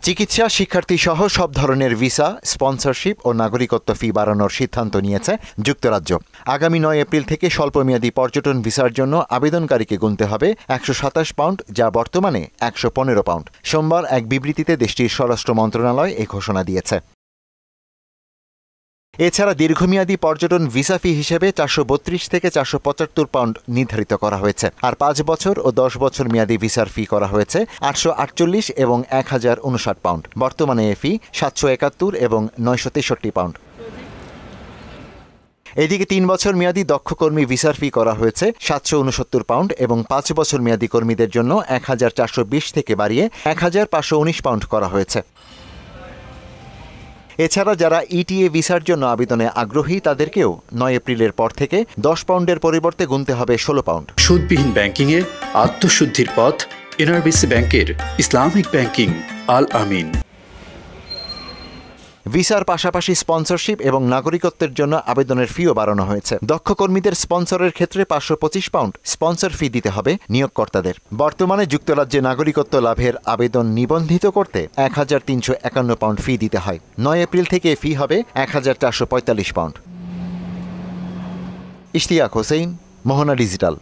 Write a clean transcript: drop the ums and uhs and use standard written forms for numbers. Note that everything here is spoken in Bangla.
চিকিৎসা, শিক্ষার্থী সহ সব ধরনের ভিসা, স্পন্সরশিপ ও নাগরিকত্ব ফি বাড়ানোর সিদ্ধান্ত নিয়েছে যুক্তরাজ্য। আগামী ৯ এপ্রিল থেকে স্বল্পমেয়াদী পর্যটন ভিসার জন্য আবেদনকারীকে গুনতে হবে ১২৭ পাউন্ড, যা বর্তমানে ১১৫ পাউন্ড। সোমবার এক বিবৃতিতে দেশটির স্বরাষ্ট্র মন্ত্রণালয় এ ঘোষণা দিয়েছে। এছাড়া দীর্ঘমেয়াদী পর্যটন ভিসা ফি হিসেবে ৪৩২ থেকে ৪৭৫ পাউন্ড নির্ধারিত করা হয়েছে, আর ৫ বছর ও ১০ বছর মেয়াদী ভিসার ফি করা হয়েছে ৮৪৮ এবং ১০৫৯ পাউন্ড। বর্তমানে এ ফি ৭৭১ এবং ৯৬৩ পাউন্ড। এদিকে ৩ বছর মেয়াদী দক্ষ কর্মী ভিসার ফি করা হয়েছে ৭৬৯ পাউন্ড এবং ৫ বছর মেয়াদী কর্মীদের জন্য ১৪২০ থেকে বাড়িয়ে ১৫১৯ পাউন্ড করা হয়েছে। এছাড়া যারা ইটিএ ভিসার জন্য আবেদনে আগ্রহী তাদেরকেও ৯ এপ্রিলের পর থেকে ১০ পাউন্ডের পরিবর্তে গুনতে হবে ১৬ পাউন্ড। সুদবিহীন ব্যাংকিংয়ে আত্মশুদ্ধির পথ এনআরবিসি ব্যাংকের ইসলামিক ব্যাংকিং আল আমিন। ভিসার পাশাপাশি স্পন্সরশিপ এবং নাগরিকত্বের জন্য আবেদনের ফিও বাড়ানো হয়েছে। দক্ষ কর্মীদের স্পন্সরের ক্ষেত্রে ৫২৫ পাউন্ড স্পন্সর ফি দিতে হবে নিয়োগকর্তাদের। বর্তমানে যুক্তরাজ্যে নাগরিকত্ব লাভের আবেদন নিবন্ধিত করতে ১৩৫১ পাউন্ড ফি দিতে হয়। ৯ এপ্রিল থেকে ফি হবে ১৪৪৪ পাউন্ড। ইশতিয়াক হোসেন, মোহনা ডিজিটাল।